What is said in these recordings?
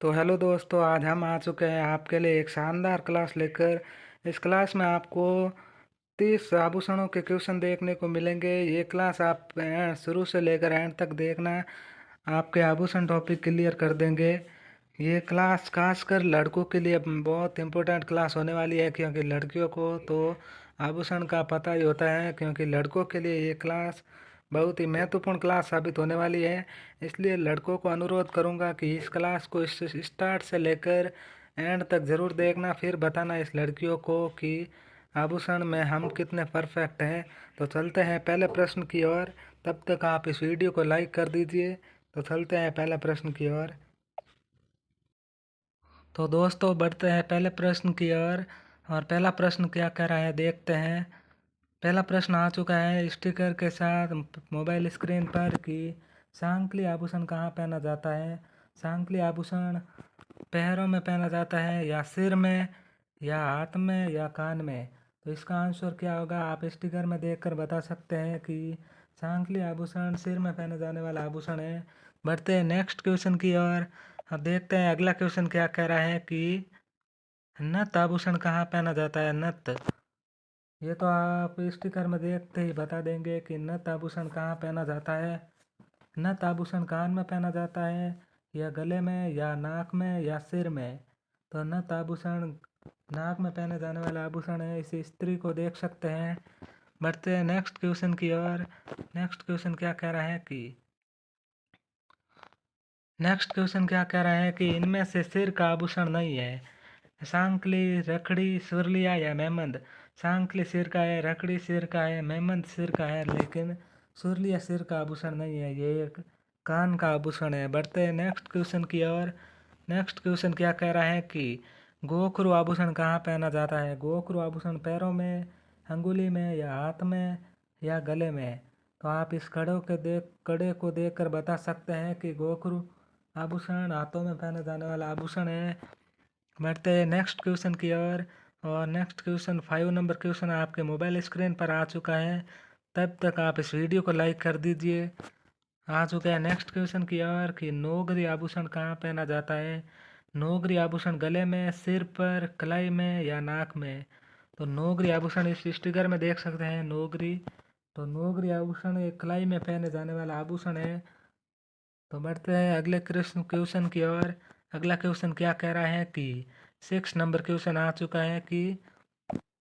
तो हेलो दोस्तों, आज हम आ चुके हैं आपके लिए एक शानदार क्लास लेकर। इस क्लास में आपको 30 आभूषणों के क्वेश्चन देखने को मिलेंगे। ये क्लास आप शुरू से लेकर एंड तक देखना, आपके आभूषण टॉपिक क्लियर कर देंगे। ये क्लास खासकर लड़कों के लिए बहुत इम्पोर्टेंट क्लास होने वाली है, क्योंकि लड़कियों को तो आभूषण का पता ही होता है, क्योंकि लड़कों के लिए ये क्लास बहुत ही महत्वपूर्ण क्लास साबित होने वाली है। इसलिए लड़कों को अनुरोध करूंगा कि इस क्लास को इस स्टार्ट से लेकर एंड तक ज़रूर देखना, फिर बताना इस लड़कियों को कि आभूषण में हम कितने परफेक्ट हैं। तो चलते हैं पहले प्रश्न की ओर। तब तक आप इस वीडियो को लाइक कर दीजिए। तो चलते हैं पहले प्रश्न की ओर। तो दोस्तों, बढ़ते हैं पहले प्रश्न की ओर। और पहला प्रश्न क्या कह रहा है देखते हैं। पहला प्रश्न आ चुका है स्टिकर के साथ मोबाइल स्क्रीन पर कि सांकली आभूषण कहाँ पहना जाता है। सांकली आभूषण पैरों में पहना जाता है, या सिर में, या हाथ में, या कान में। तो इसका आंसर क्या होगा, आप स्टिकर में देखकर बता सकते हैं कि सांकली आभूषण सिर में पहने जाने वाला आभूषण है। बढ़ते हैं नेक्स्ट क्वेश्चन की ओर। अब देखते हैं अगला क्वेश्चन क्या कह रहा है कि नथ आभूषण कहाँ पहना जाता है। नथ, ये तो आप स्टिकर में देखते ही बता देंगे कि नथ आभूषण कहाँ पहना जाता है। नथ आभूषण कान में पहना जाता है, या गले में, या नाक में, या सिर में। तो नथ आभूषण नाक में पहने जाने वाला आभूषण है, इसे स्त्री को देख सकते हैं। बढ़ते हैं नेक्स्ट क्वेश्चन की ओर। नेक्स्ट क्वेश्चन क्या कह रहा है कि इनमें से सिर का आभूषण नहीं है। सांकली, रखड़ी, सुरलिया या मेहंद। सांकली सिर का है, रखड़ी सिर का है, मेहंद सिर का है, लेकिन सुरलिया सिर का आभूषण नहीं है, ये एक कान का आभूषण है। बढ़ते हैं नेक्स्ट क्वेश्चन की ओर। नेक्स्ट क्वेश्चन क्या कह रहा है कि गोखरू आभूषण कहाँ पहना जाता है। गोखरू आभूषण पैरों में, अंगुली में, या हाथ में, या गले में। तो आप इस कड़े को देखकर बता सकते हैं कि गोखरू आभूषण हाथों में पहने जाने वाला आभूषण है। बढ़ते हैं नेक्स्ट क्वेश्चन की ओर। और नेक्स्ट क्वेश्चन 5 नंबर क्वेश्चन आपके मोबाइल स्क्रीन पर आ चुका है। तब तक आप इस वीडियो को लाइक कर दीजिए। आ चुका है नेक्स्ट क्वेश्चन की ओर कि नौगरी आभूषण कहाँ पहना जाता है। नौगरी आभूषण गले में, सिर पर, कलाई में, या नाक में। तो नौगरी आभूषण इस स्टिकर में देख सकते हैं। नौगरी, तो नौगरी आभूषण एक कलाई में पहने जाने वाला आभूषण है। तो बढ़ते हैं अगले क्वेश्चन की ओर। अगला क्वेश्चन क्या कह रहा है कि 6 नंबर क्वेश्चन आ चुका है कि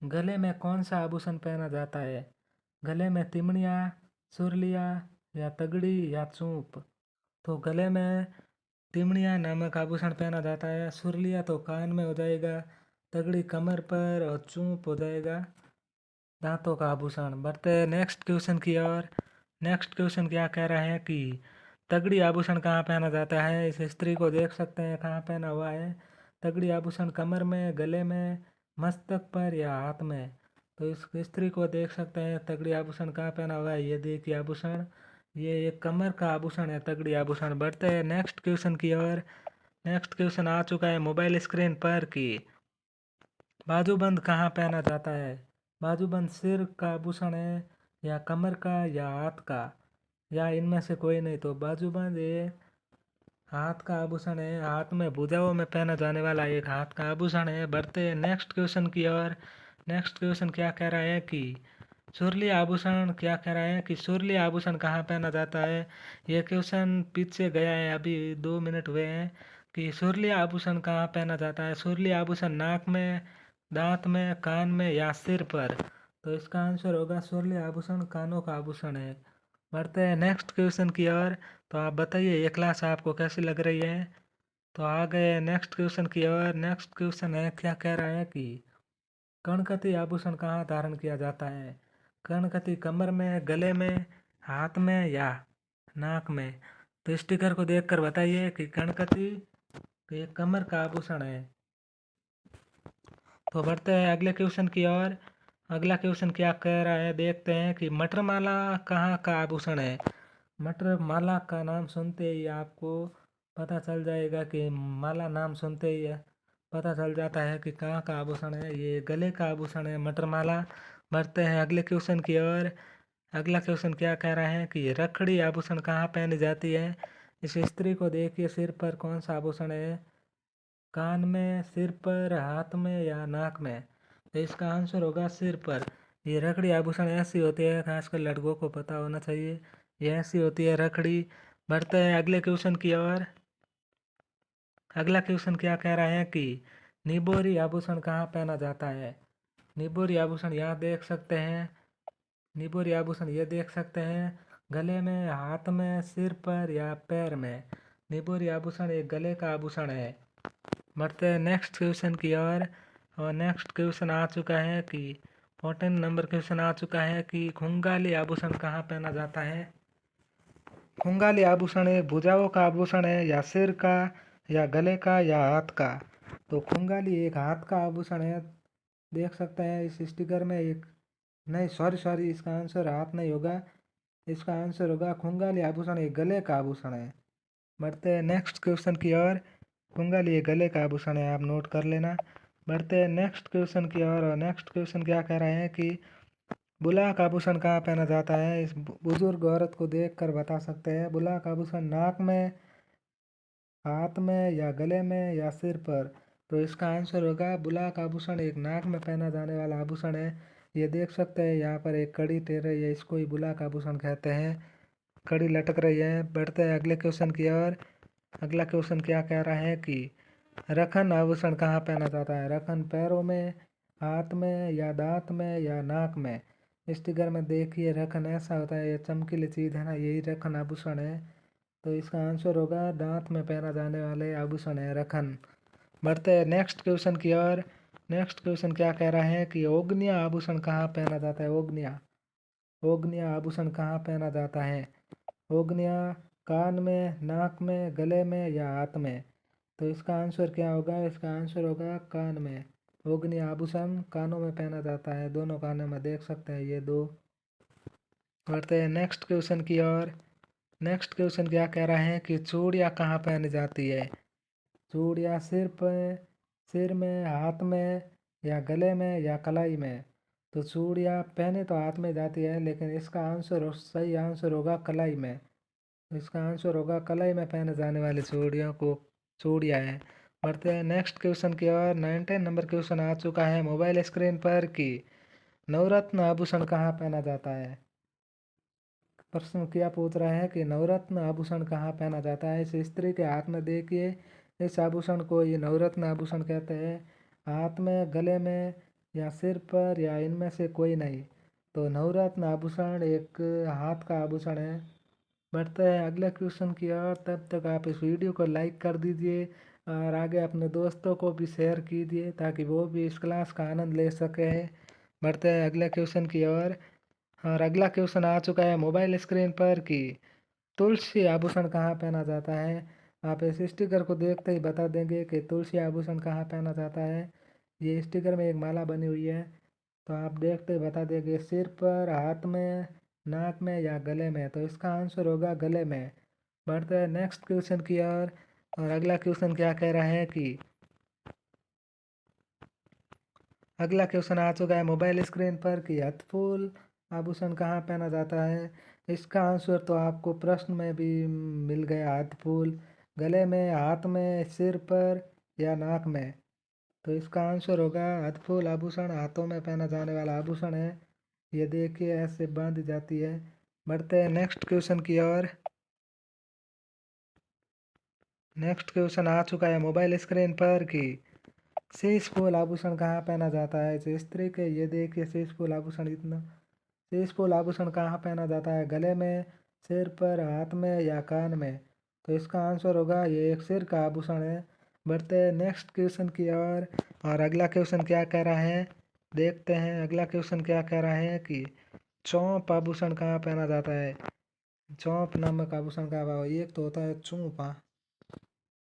गले में कौन सा आभूषण पहना जाता है। गले में तिमड़िया, सुरलिया, या तगड़ी, या चूप। तो गले में तिमड़िया नामक आभूषण पहना जाता है। सुरलिया तो कान में हो जाएगा, तगड़ी कमर पर, और चूप हो जाएगा दांतों का आभूषण। बढ़ते हैं नेक्स्ट क्वेश्चन की ओर। नेक्स्ट क्वेश्चन क्या कह रहा है कि तगड़ी आभूषण कहाँ पहना जाता है। इस स्त्री को देख सकते हैं कहाँ पहना हुआ है। तगड़ी आभूषण कमर में, गले में, मस्तक पर, या हाथ में। तो इस स्त्री को देख सकते हैं तगड़ी आभूषण कहाँ पहना हुआ है। ये देखिए आभूषण, ये एक कमर का आभूषण है, तगड़ी आभूषण। बढ़ते हैं नेक्स्ट क्वेश्चन की ओर। नेक्स्ट क्वेश्चन आ चुका है मोबाइल स्क्रीन पर कि बाजूबंद कहाँ पहना जाता है। बाजूबंद सिर का आभूषण है, या कमर का, या हाथ का, या इनमें से कोई नहीं। तो बाजूबंद ये हाथ का आभूषण है, हाथ में भुजाओं में पहना जाने वाला एक हाथ का आभूषण है। बढ़ते हैं नेक्स्ट क्वेश्चन की ओर। नेक्स्ट क्वेश्चन क्या कह रहा है कि सुरली आभूषण कहाँ पहना जाता है। ये क्वेश्चन पीछे गया है, अभी 2 मिनट हुए हैं। कि सुरली आभूषण कहाँ पहना जाता है। सुरली आभूषण नाक में, दांत में, कान में, या सिर पर। तो इसका आंसर होगा सुरली आभूषण कानों का आभूषण है। बढ़ते हैं नेक्स्ट क्वेश्चन की ओर। तो आप बताइए ये क्लास आपको कैसी लग रही है। तो आ गए नेक्स्ट क्वेश्चन की ओर। नेक्स्ट क्वेश्चन है क्या कह रहा है कि कणकती आभूषण कहाँ धारण किया जाता है। कणकती कमर में, गले में, हाथ में, या नाक में। तो स्टिकर को देखकर बताइए कि कणकती तो ये कमर का आभूषण है। तो बढ़ते हैं अगले क्वेश्चन की ओर। अगला क्वेश्चन क्या कह रहा है देखते हैं कि मटर माला कहाँ का आभूषण है। मटर माला का नाम सुनते ही आपको पता चल जाएगा कि माला नाम सुनते ही पता चल जाता है कि कहाँ का आभूषण है। ये गले का आभूषण है, मटर माला। बढ़ते हैं अगले क्वेश्चन की ओर। अगला क्वेश्चन क्या कह रहा है कि रखड़ी आभूषण कहाँ पहनी जाती है। इस स्त्री को देखिए सिर पर कौन सा आभूषण है। कान में, सिर पर, हाथ में या नाक में? तो इसका आंसर होगा सिर पर। ये रखड़ी आभूषण ऐसी होती है, खासकर लड़कों को पता होना चाहिए, ये ऐसी होती है रखड़ी। बढ़ते हैं अगले क्वेश्चन की ओर। अगला क्वेश्चन क्या कह रहा है कि निबोरी आभूषण कहाँ पहना जाता है? निबोरी आभूषण यहाँ देख सकते हैं, निबोरी आभूषण ये देख सकते हैं, गले में, हाथ में, सिर पर या पैर में। निबोरी आभूषण एक गले का आभूषण है। बढ़ते हैं नेक्स्ट क्वेश्चन की ओर। और नेक्स्ट क्वेश्चन आ चुका है कि 14 नंबर क्वेश्चन आ चुका है कि खुंगाली आभूषण कहाँ पहना जाता है? खुंगाली आभूषण एक भुजाओं का आभूषण है, या सिर का, या गले का, या हाथ का? तो खुंगाली एक हाथ का आभूषण है, देख सकते हैं इस स्टिकर में एक, नहीं सॉरी इसका आंसर हाथ नहीं होगा, इसका आंसर होगा खुंगाली आभूषण एक गले का आभूषण है। बढ़ते हैं नेक्स्ट क्वेश्चन की ओर। खुंगाली एक गले का आभूषण है, आप नोट कर लेना। बढ़ते हैं नेक्स्ट क्वेश्चन की ओर। और नेक्स्ट क्वेश्चन क्या कह रहे हैं कि बुलाक आभूषण कहाँ पहना जाता है? इस बुजुर्ग औरत को देखकर बता सकते हैं। बुलाक आभूषण नाक में, हाथ में, या गले में, या सिर पर? तो इसका आंसर होगा बुलाक आभूषण एक नाक में पहना जाने वाला आभूषण है। ये देख सकते हैं यहाँ पर एक कड़ी टेर रही है, इसको ही बुलाक आभूषण कहते हैं, कड़ी लटक रही है। बढ़ते हैं अगले क्वेश्चन की ओर। अगला क्वेश्चन क्या कह रहा है कि रखन आभूषण कहाँ पहना जाता है? रखन पैरों में, हाथ में, या दांत में, या नाक में? स्टिकर में देखिए रखन ऐसा होता है, ये चमकीली चीज़ है ना, यही रखन आभूषण है। तो इसका आंसर होगा दांत में पहना जाने वाले आभूषण है रखन। बढ़ते हैं नेक्स्ट क्वेश्चन की ओर। नेक्स्ट क्वेश्चन क्या कह रहा है कि ओगनिया आभूषण कहाँ पहना जाता है? ओगनिया, ओगनिया आभूषण कहाँ पहना जाता है? ओगनिया कान में, नाक में, गले में, या हाथ में? तो इसका आंसर क्या होगा? इसका आंसर होगा कान में। ओगनिया आभूषण कानों में पहना जाता है, दोनों कानों में देख सकते हैं ये दो। बढ़ते हैं नेक्स्ट क्वेश्चन की ओर। नेक्स्ट क्वेश्चन क्या कह रहा है कि चूड़ियाँ कहाँ पहनी जाती है? चूड़ियाँ सिर पर, सिर में, हाथ में, या गले में, या कलाई में? तो चूड़ियाँ पहने तो हाथ में जाती है, लेकिन इसका आंसर सही आंसर होगा कलाई में। इसका आंसर होगा कलाई में पहने जाने वाली चूड़ियों को चूड़ियाँ हैं। बढ़ते हैं नेक्स्ट क्वेश्चन की ओर। 19 नंबर क्वेश्चन आ चुका है मोबाइल स्क्रीन पर कि नवरत्न आभूषण कहाँ पहना जाता है? प्रश्न क्या पूछ रहा है कि नवरत्न आभूषण कहाँ पहना जाता है? इस स्त्री के हाथ में देखिए, इस आभूषण को ये नवरत्न आभूषण कहते हैं। हाथ में, गले में, या सिर पर, या इनमें से कोई नहीं। तो नवरत्न आभूषण एक हाथ का आभूषण है। बढ़ते हैं अगले क्वेश्चन की ओर। तब तक आप इस वीडियो को लाइक कर दीजिए और आगे अपने दोस्तों को भी शेयर कीजिए ताकि वो भी इस क्लास का आनंद ले सके। बढ़ते हैं अगले क्वेश्चन की ओर। और अगला क्वेश्चन आ चुका है मोबाइल स्क्रीन पर कि तुलसी आभूषण कहाँ पहना जाता है? आप इस स्टिकर को देखते ही बता देंगे कि तुलसी आभूषण कहाँ पहना जाता है। ये स्टिकर में एक माला बनी हुई है, तो आप देखते ही बता देंगे सिर पर, हाथ में, नाक में, या गले में? तो इसका आंसर होगा गले में। बढ़ते हैं नेक्स्ट क्वेश्चन की ओर। और अगला क्वेश्चन क्या कह रहा है कि अगला क्वेश्चन आ चुका है मोबाइल स्क्रीन पर कि हथफूल आभूषण कहाँ पहना जाता है? इसका आंसर तो आपको प्रश्न में भी मिल गया, हथफूल गले में, हाथ में, सिर पर, या नाक में? तो इसका आंसर होगा हथफूल आभूषण हाथों में पहना जाने वाला आभूषण है। ये देखिए ऐसे बांधी जाती है। बढ़ते हैं नेक्स्ट क्वेश्चन की ओर। नेक्स्ट क्वेश्चन आ चुका है मोबाइल स्क्रीन पर कि शीश फूल आभूषण कहाँ पहना जाता है? जो स्त्री के, ये देखिए शीश फूल आभूषण, इतना शीश फूल आभूषण कहाँ पहना जाता है? गले में, सिर पर, हाथ में, या कान में? तो इसका आंसर होगा ये एक सिर का आभूषण है। बढ़ते हैं नेक्स्ट क्वेश्चन की ओर। और अगला क्वेश्चन क्या कह रहा है देखते हैं। अगला क्वेश्चन क्या कह रहा है कि चौंप आभूषण कहाँ पहना जाता है? चौंप नामक आभूषण का भाव, एक तो होता है चूंप, हाँ,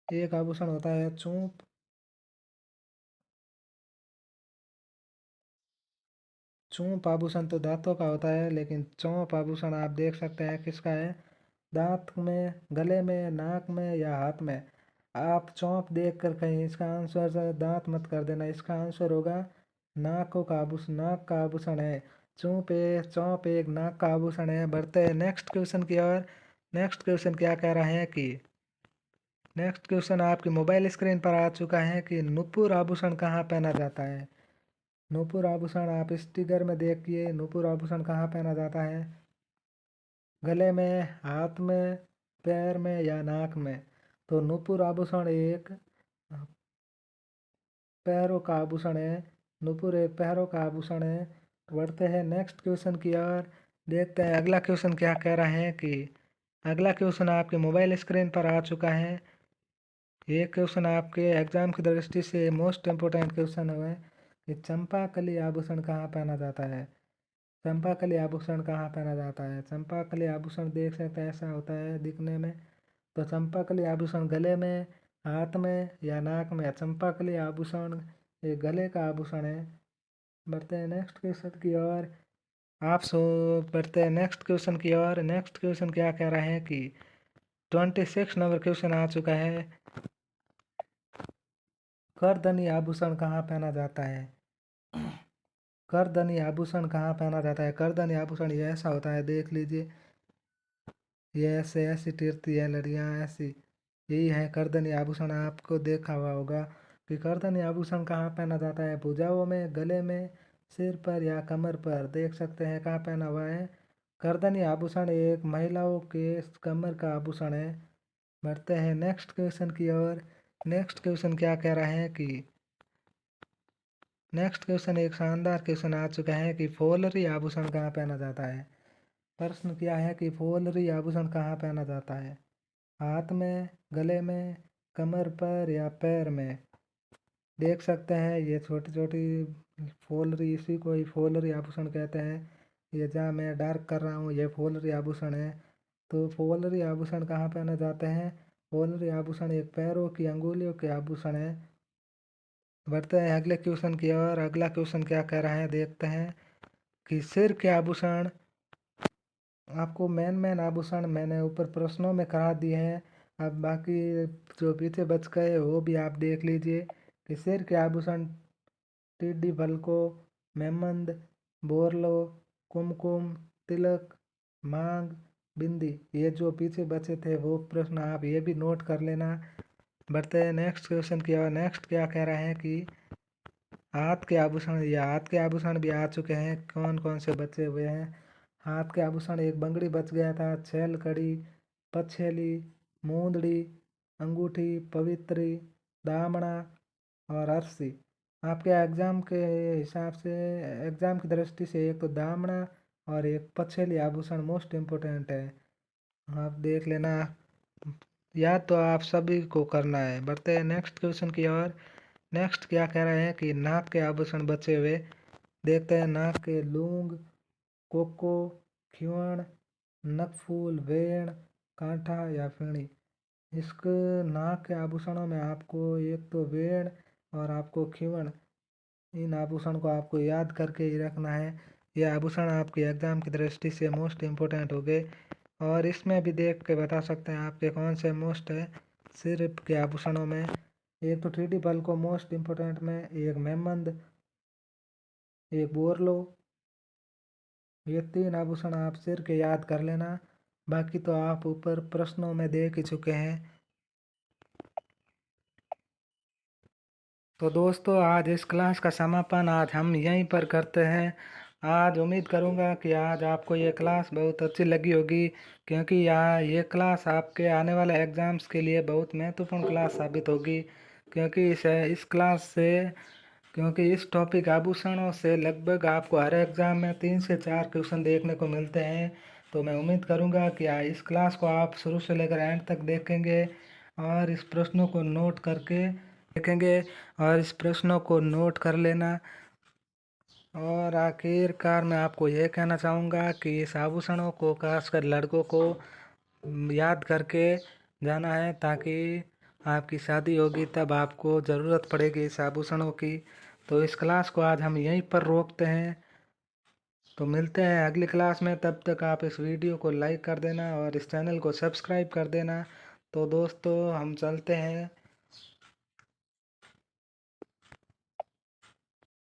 एक आभूषण होता है चूंप। चौंप आभूषण तो दांतों का होता है, लेकिन चौंप आभूषण आप देख सकते हैं किसका है? दांत में, गले में, नाक में, या हाथ में? आप चौंप देख कर कहीं इसका आंसर दांत मत कर देना, इसका आंसर होगा नाकों का आभूषण, नाक का आभूषण है। चौंप एक नाक का आभूषण है। बढ़ते हैं नेक्स्ट क्वेश्चन की ओर। नेक्स्ट क्वेश्चन क्या कह रहा है कि नेक्स्ट क्वेश्चन आपकी मोबाइल स्क्रीन पर आ चुका है कि नुपुर आभूषण कहाँ पहना जाता है। नुपुर आभूषण आप इस फिगर में देखिए, नुपुर आभूषण कहाँ पहना जाता है, गले में, हाथ में, पैर में या नाक में। तो नुपुर आभूषण एक पैरों का आभूषण है, नुपुर एक पैरों का आभूषण है। बढ़ते हैं नेक्स्ट क्वेश्चन की ओर, देखते हैं अगला क्वेश्चन क्या कह रहा है कि अगला क्वेश्चन आपके मोबाइल स्क्रीन पर आ चुका है। ये क्वेश्चन आपके एग्जाम की दृष्टि से मोस्ट इम्पोर्टेंट क्वेश्चन है कि चंपाकली आभूषण कहाँ पहना जाता है। चंपाकली आभूषण कहाँ पहना जाता है। चंपाकली आभूषण देख सकते हैं ऐसा होता है दिखने में। तो चंपाकली आभूषण गले में, हाथ में या नाक में। चंपाकली आभूषण एक गले का आभूषण है। बढ़ते हैं नेक्स्ट क्वेश्चन की ओर। बढ़ते हैं नेक्स्ट क्वेश्चन की ओर। नेक्स्ट क्वेश्चन क्या कह रहा है कि 26 नंबर क्वेश्चन आ चुका है। करधनी आभूषण कहाँ पहना जाता है। करधनी आभूषण कहाँ पहना जाता है। करधनी आभूषण ये ऐसा होता है, देख लीजिए, ये ऐसे ऐसी टिरती है लड़ियाँ ऐसी, यही है करधनी आभूषण। आपको देखा हुआ होगा कि करधनी आभूषण कहाँ पहना जाता है। भुजाओं में, गले में, सिर पर या कमर पर। देख सकते हैं कहाँ पहना हुआ है। करधनी आभूषण एक महिलाओं के कमर का आभूषण है। बढ़ते हैं नेक्स्ट क्वेश्चन की ओर। नेक्स्ट क्वेश्चन क्या कह रहा है कि नेक्स्ट क्वेश्चन एक शानदार क्वेश्चन आ चुका है कि फोलरी आभूषण कहाँ पहना जाता है। प्रश्न क्या है कि फोलरी आभूषण कहाँ पहना जाता है। हाथ में, गले में, कमर पर या पैर में। देख सकते हैं ये छोटी छोटी फोलरी, इसी को ही फोलरी आभूषण कहते हैं। ये जहाँ मैं डार्क कर रहा हूँ ये फोलरी आभूषण है। तो फोलरी आभूषण कहाँ पहने जाते हैं। फोलरी आभूषण एक पैरों की अंगुलियों के आभूषण है। बढ़ते हैं अगले क्वेश्चन की ओर। अगला क्वेश्चन क्या कह रहा है देखते हैं कि सिर के आभूषण। आपको मेन आभूषण मैंने ऊपर प्रश्नों में करा दिए हैं। अब बाकी जो पीछे बच गए वो भी आप देख लीजिए कि सिर के आभूषण टिड्डी भलको, मेमंद, बोरलो, कुमकुम, तिलक, मांग, बिंदी। ये जो पीछे बचे थे वो प्रश्न आप ये भी नोट कर लेना। बढ़ते हैं नेक्स्ट क्वेश्चन की ओर। नेक्स्ट क्या कह रहा है कि हाथ के आभूषण, या हाथ के आभूषण भी आ चुके हैं, कौन कौन से बचे हुए हैं। हाथ के आभूषण एक बंगड़ी बच गया था, छेल कड़ी, पछेली, मूंदड़ी, अंगूठी, पवित्री, दामना और अरसी। आपके एग्ज़ाम के हिसाब से, एग्ज़ाम की दृष्टि से एक तो दामना और एक पछेली आभूषण मोस्ट इम्पोर्टेंट है, आप देख लेना। याद तो आप सभी को करना है। बढ़ते हैं नेक्स्ट क्वेश्चन की ओर। नेक्स्ट क्या कह रहे हैं कि नाक के आभूषण बचे हुए। देखते हैं नाक के लूंग, कोको, खिवण, नकफूल, वेण, कांठा या फेणी। इसके नाक के आभूषणों में आपको एक तो वेण और आपको खिवण, इन आभूषण को आपको याद करके ही रखना है। ये आभूषण आपके एग्ज़ाम की दृष्टि से मोस्ट इम्पोर्टेंट हो गए। और इसमें भी देख के बता सकते हैं आपके कौन से मोस्ट है। सिर के आभूषणों में एक तो टिड्डी बल को मोस्ट इम्पोर्टेंट में, एक मेमंद, एक बोरलो। ये 3 आभूषण आप सिर के याद कर लेना। बाकी तो आप ऊपर प्रश्नों में देख ही चुके हैं। तो दोस्तों आज इस क्लास का समापन आज हम यहीं पर करते हैं। आज उम्मीद करूंगा कि आज आपको ये क्लास बहुत अच्छी लगी होगी, क्योंकि यहाँ ये क्लास आपके आने वाले एग्ज़ाम्स के लिए बहुत महत्वपूर्ण क्लास साबित होगी। क्योंकि इस टॉपिक आभूषणों से लगभग आपको हर एग्ज़ाम में 3 से 4 क्वेश्चन देखने को मिलते हैं। तो मैं उम्मीद करूंगा कि इस क्लास को आप शुरू से लेकर एंड तक देखेंगे और इस प्रश्नों को नोट करके देखेंगे और इस प्रश्नों को नोट कर लेना। और आखिरकार मैं आपको यह कहना चाहूँगा कि इस आभूषणों को खासकर लड़कों को याद करके जाना है, ताकि आपकी शादी होगी तब आपको ज़रूरत पड़ेगी इस आभूषणों की। तो इस क्लास को आज हम यहीं पर रोकते हैं। तो मिलते हैं अगली क्लास में, तब तक आप इस वीडियो को लाइक कर देना और इस चैनल को सब्सक्राइब कर देना। तो दोस्तों हम चलते हैं।